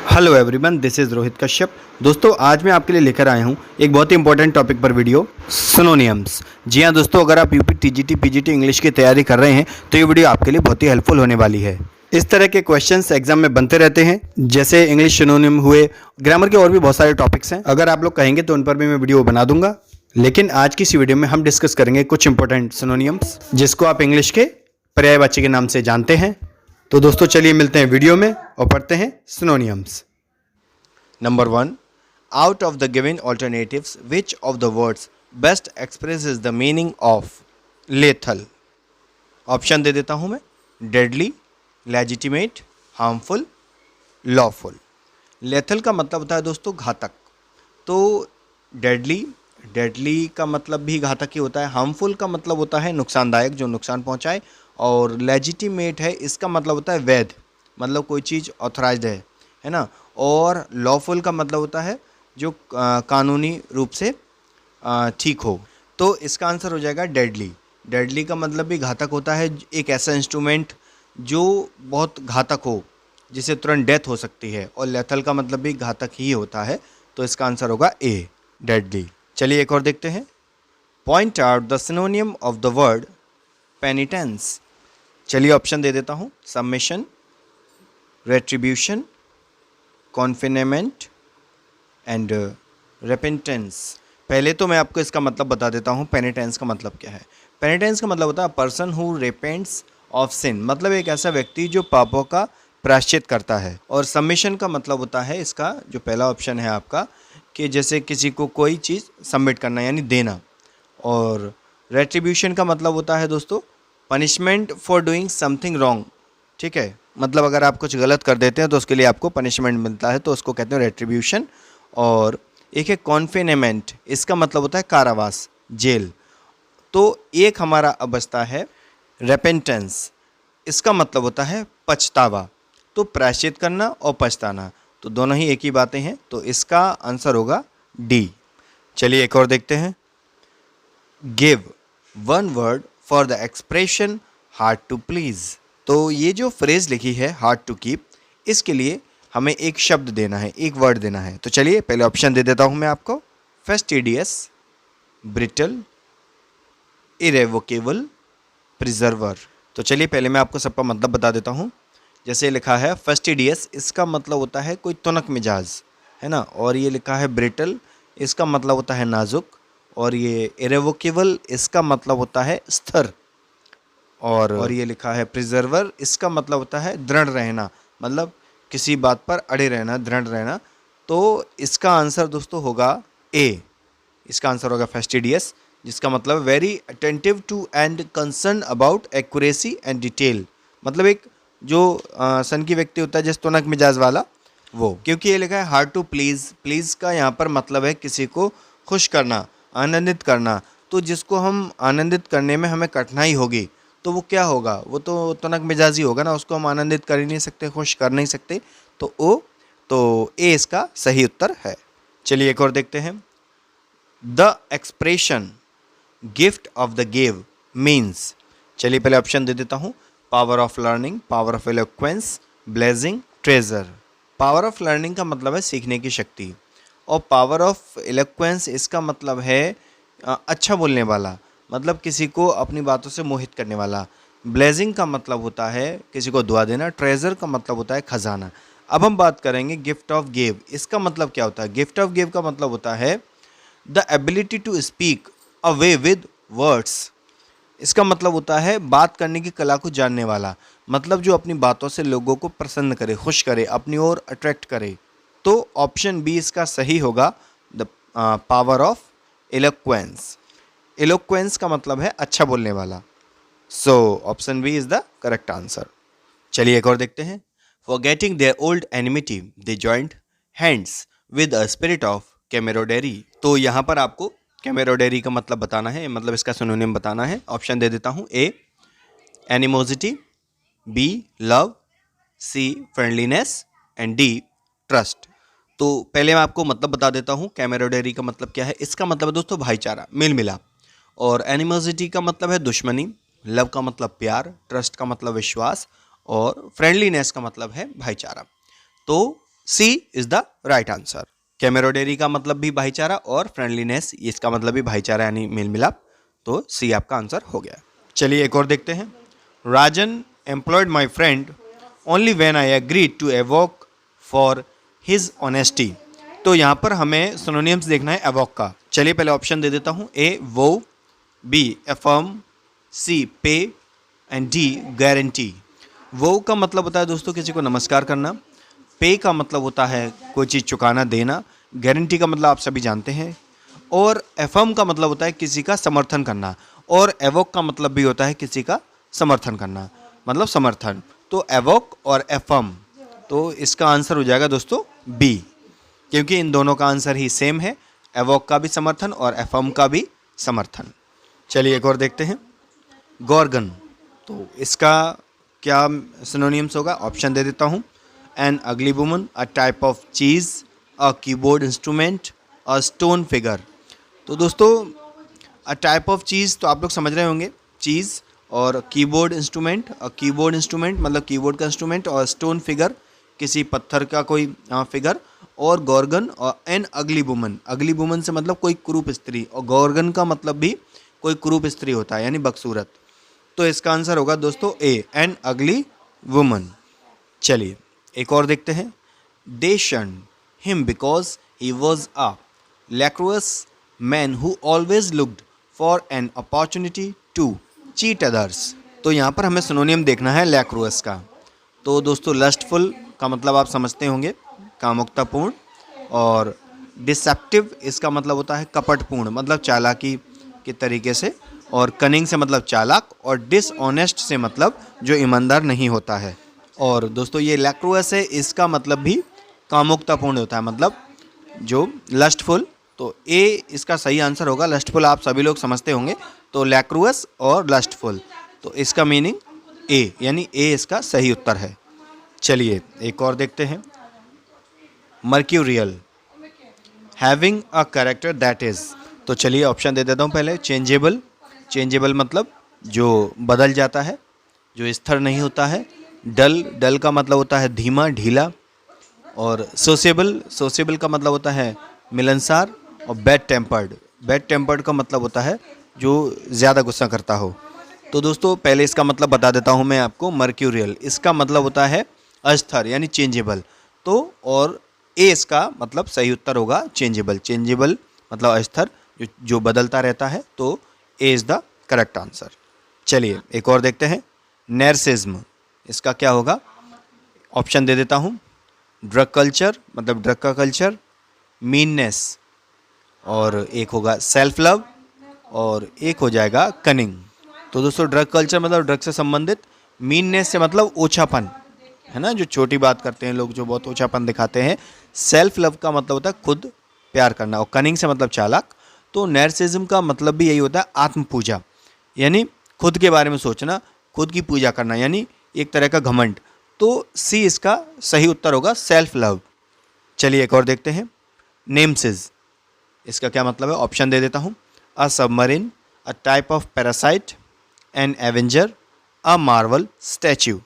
Hello everyone, this is Rohit Kashyap. दोस्तों, आज मैं आपके लिए लेकर आया हूँ एक बहुत ही इंपॉर्टेंट टॉपिक पर वीडियो, सिनोनिम्स। जी हाँ दोस्तों, अगर आप यूपी टीजीटी पीजीटी इंग्लिश की तैयारी कर रहे हैं तो ये वीडियो आपके लिए बहुत ही हेल्पफुल होने वाली है। इस तरह के क्वेश्चंस एग्जाम में बनते रहते हैं, जैसे इंग्लिश सिनोनिम हुए, ग्रामर के और भी बहुत सारे टॉपिक्स हैं। अगर आप लोग कहेंगे तो उन पर भी मैं वीडियो बना दूंगा, लेकिन आज की इस वीडियो में हम डिस्कस करेंगे कुछ इंपॉर्टेंट सिनोनिम्स जिसको आप इंग्लिश के पर्यायवाची के नाम से जानते हैं। तो दोस्तों चलिए मिलते हैं वीडियो में और पढ़ते हैं synonyms. Number 1, out of the given alternatives, which of the words best expresses the meaning of lethal? Option दे देता हूं मैं। Deadly, legitimate, harmful, lawful. Lethal का मतलब होता है दोस्तों घातक। तो डेडली का मतलब भी घातक ही होता है। हार्मफुल का मतलब होता है नुकसानदायक, जो नुकसान पहुंचाए। और लेजिटिमेट है, इसका मतलब होता है वैध, मतलब कोई चीज़ ऑथराइज्ड है ना। और लॉफुल का मतलब होता है जो कानूनी रूप से ठीक हो। तो इसका आंसर हो जाएगा डेडली। डेडली का मतलब भी घातक होता है, एक ऐसा इंस्ट्रूमेंट जो बहुत घातक हो, जिसे तुरंत डेथ हो सकती है। और लेथल का मतलब भी घातक ही होता है। तो इसका आंसर होगा ए, डेडली। चलिए एक और देखते हैं। Point out the synonym of the word penitence. चलिए ऑप्शन दे देता हूँ। Submission, retribution, confinement and repentance. पहले तो मैं आपको इसका मतलब बता देता हूँ, पेनिटेंस का मतलब क्या है। पेनिटेंस का मतलब होता है पर्सन हु रेपेंट्स ऑफ सिन, मतलब एक ऐसा व्यक्ति जो पापों का प्रायश्चित करता है। और सबमिशन का मतलब होता है, इसका जो पहला ऑप्शन है आपका, कि जैसे किसी को कोई चीज़ सबमिट करना यानी देना। और रेट्रीब्यूशन का मतलब होता है दोस्तों punishment for doing something wrong. ठीक है, मतलब अगर आप कुछ गलत कर देते हैं तो उसके लिए आपको पनिशमेंट मिलता है, तो उसको कहते हैं रेट्रीब्यूशन। और एक है कॉन्फिनेमेंट, इसका मतलब होता है कारावास, जेल। तो एक हमारा अब बचता है रेपेंटेंस, इसका मतलब होता है पछतावा। तो प्रायश्चित करना और पछताना, तो दोनों ही एक ही बातें हैं। तो इसका आंसर होगा डी। चलिए एक और देखते हैं। Give one word for the expression hard to please. तो ये जो फ्रेज लिखी है हार्ड टू कीप, इसके लिए हमें एक शब्द देना है, एक वर्ड देना है। तो चलिए पहले ऑप्शन दे देता हूं मैं आपको। फेस्टिडियस, ब्रिटल, इरेवोकेबल, प्रिजर्वर। तो चलिए पहले मैं आपको सबका मतलब बता देता हूं। जैसे लिखा है फेस्टिडियस, इसका मतलब होता है कोई तुनक मिजाज, है ना। और ये लिखा है ब्रिटल, इसका मतलब होता है नाजुक। और ये इरेवोकेबल, इसका मतलब होता है स्थिर। और ये लिखा है प्रिजर्वर, इसका मतलब होता है दृढ़ रहना, मतलब किसी बात पर अड़े रहना, दृढ़ रहना। तो इसका आंसर दोस्तों होगा ए। इसका आंसर होगा फेस्टिडियस, जिसका मतलब very attentive to and concern about accuracy and detail. मतलब एक जो सन की व्यक्ति होता है, जैसे तुनक मिजाज वाला, वो। क्योंकि ये लिखा है हार्ड टू प्लीज, प्लीज का यहाँ पर मतलब है किसी को खुश करना, आनंदित करना। तो जिसको हम आनंदित करने में हमें कठिनाई होगी, तो वो क्या होगा, वो तो तुनक मिजाजी होगा ना, उसको हम आनंदित कर ही नहीं सकते, खुश कर नहीं सकते। तो ए इसका सही उत्तर है। चलिए एक और देखते हैं। The expression gift of the give means. चलिए पहले ऑप्शन दे देता हूँ। Power of learning, power of eloquence, blazing, treasure. Power of learning का मतलब है सीखने की शक्ति। और पावर ऑफ एलोक्वेंस, इसका मतलब है अच्छा बोलने वाला, मतलब किसी को अपनी बातों से मोहित करने वाला। ब्लेजिंग का मतलब होता है किसी को दुआ देना। ट्रेजर का मतलब होता है खजाना। अब हम बात करेंगे गिफ्ट ऑफ गिव, इसका मतलब क्या होता है। गिफ्ट ऑफ गिव का मतलब होता है the ability to speak a way with words. इसका मतलब होता है बात करने की कला को जानने वाला, मतलब जो अपनी बातों से लोगों को प्रसन्न करे, खुश करे, अपनी ओर अट्रैक्ट करे। तो ऑप्शन बी इसका सही होगा, the power of eloquence. Eloquence का मतलब है अच्छा बोलने वाला। So option B is the correct answer. चलिए एक और देखते हैं। Forgetting their old enmity they joined hands with a spirit of camaraderie. तो यहाँ पर आपको कैमेरोडेरी का मतलब बताना है, मतलब इसका सिनोनिम बताना है। ऑप्शन दे देता हूँ। A animosity, B love, C friendliness and D trust. तो पहले मैं आपको मतलब बता देता हूँ कैमेरोडेरी का मतलब क्या है। इसका मतलब दोस्तों भाईचारा, मेल मिलाप। और एनिमोसिटी का मतलब है दुश्मनी, लव का मतलब प्यार, ट्रस्ट का मतलब विश्वास, और फ्रेंडलीनेस का मतलब है भाईचारा। तो सी इज द राइट आंसर। कैमेरोडेरी का मतलब भी भाईचारा और फ्रेंडलीनेस इसका मतलब भी भाईचारा यानी मेल मिलाप, तो सी आपका आंसर हो गया। चलिए एक और देखते हैं। Rajan employed my friend only when I agreed to avouch for his honesty. तो यहाँ पर हमें सिनोनिम्स देखना है एवोक का। चलिए पहले ऑप्शन दे देता हूँ। ए वो, बी अफर्म, सी पे एंड डी गारंटी। वो का मतलब होता है दोस्तों किसी को नमस्कार करना, पे का मतलब होता है कोई चीज़ चुकाना देना, गारंटी का मतलब आप सभी जानते हैं, और अफर्म का मतलब होता है किसी का समर्थन करना, और एवोक का मतलब भी होता है किसी का समर्थन करना, मतलब समर्थन। तो एवोक और अफर्म, तो इसका आंसर हो जाएगा दोस्तों बी, क्योंकि इन दोनों का आंसर ही सेम है, एवोक का भी समर्थन और अफर्म का भी समर्थन। चलिए एक और देखते हैं। गॉर्गन, तो इसका क्या सिनोनिम्स होगा? ऑप्शन दे देता हूँ। एन अगली woman, a type of cheese, a keyboard instrument, a stone figure. तो दोस्तों अ टाइप ऑफ चीज़ तो आप लोग समझ रहे होंगे, चीज़, और कीबोर्ड इंस्ट्रूमेंट, कीबोर्ड इंस्ट्रूमेंट मतलब कीबोर्ड का इंस्ट्रूमेंट, और स्टोन फिगर किसी पत्थर का कोई फिगर, और गॉर्गन और एन अगली वुमन। अगली वुमन से मतलब कोई कुरूप स्त्री, और गॉर्गन का मतलब भी कोई कुरूप स्त्री होता है यानी बदसूरत। तो इसका आंसर होगा दोस्तों ए, एन अगली वुमन। चलिए एक और देखते हैं। They shunned him because he was a lecherous man who always looked for an opportunity to cheat others. तो यहाँ पर हमें सिनोनियम देखना है लैक्रुअस का। तो दोस्तों लस्टफुल का मतलब आप समझते होंगे, कामुकतापूर्ण, और डिसेप्टिव इसका मतलब होता है कपटपूर्ण, मतलब चालाकी के तरीके से, और कनिंग से मतलब चालाक, और डिसऑनेस्ट से मतलब जो ईमानदार नहीं होता है। और दोस्तों ये लैक्रुअस है, इसका मतलब भी कामुकतापूर्ण होता है, मतलब जो लस्टफुल। तो ए इसका सही आंसर होगा। लस्टफुल आप सभी लोग समझते होंगे, तो लैक्रुअस और लस्टफुल, तो इसका मीनिंग ए, यानी ए इसका सही उत्तर है। चलिए एक और देखते हैं। Mercurial, having a character that is. तो चलिए ऑप्शन दे देता हूँ पहले। चेंजेबल, चेंजेबल मतलब जो बदल जाता है, जो स्थिर नहीं होता है। डल, डल का मतलब होता है धीमा, ढीला। और सोशेबल, सोशेबल का मतलब होता है मिलनसार। और बैड टेम्पर्ड, बैड टेम्पर्ड का मतलब होता है जो ज़्यादा गुस्सा करता हो। तो दोस्तों पहले इसका मतलब बता देता हूँ मैं आपको। मर्क्यूरियल इसका मतलब होता है अस्थिर यानी चेंजेबल। तो और ए इसका मतलब सही उत्तर होगा चेंजेबल। चेंजेबल मतलब अस्थिर, जो बदलता रहता है, तो A is the correct answer. चलिए एक और देखते हैं। नैर्सिज्म, इसका क्या होगा? ऑप्शन दे देता हूँ। ड्रग कल्चर मतलब ड्रग का कल्चर, मीननेस, और एक होगा सेल्फ लव, और एक हो जाएगा कनिंग। तो दोस्तों ड्रग कल्चर मतलब ड्रग से संबंधित, मीननेस से मतलब ओछापन, है ना, जो छोटी बात करते हैं लोग, जो बहुत ओछापन दिखाते हैं। सेल्फ लव का मतलब होता है खुद प्यार करना, और कनिंग से मतलब चालाक। तो नैर्सिज्म का मतलब भी यही होता है आत्म पूजा, यानी खुद के बारे में सोचना, खुद की पूजा करना, यानी एक तरह का घमंड। तो सी इसका सही उत्तर होगा, सेल्फ लव। चलिए एक और देखते हैं। नेमसिस, इसका क्या मतलब है? ऑप्शन दे देता हूँ। A submarine, a type of parasite, an avenger, a marvel statue.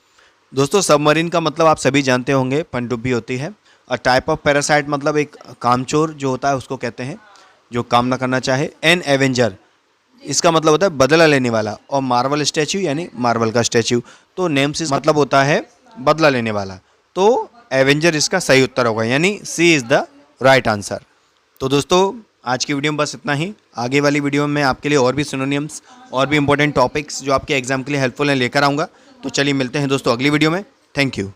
दोस्तों सबमरीन का मतलब आप सभी जानते होंगे, पनडुब्बी होती है। अ टाइप ऑफ पैरासाइट मतलब एक कामचोर जो होता है उसको कहते हैं, जो काम ना करना चाहे। एन एवेंजर इसका मतलब होता है बदला लेने वाला, और मार्वल स्टैच्यू यानी मार्वल का स्टैच्यू। तो नेमसिस मतलब होता है बदला लेने वाला, तो एवेंजर इसका सही उत्तर होगा, यानी सी इज़ द राइट आंसर। तो दोस्तों आज की वीडियो में बस इतना ही। आगे वाली वीडियो में मैं आपके लिए और भी सिनोनिम्स और भी इंपॉर्टेंट टॉपिक्स जो आपके एग्जाम के लिए हेल्पफुल हैं लेकर आऊँगा। तो चलिए मिलते हैं दोस्तों अगली वीडियो में। Thank you.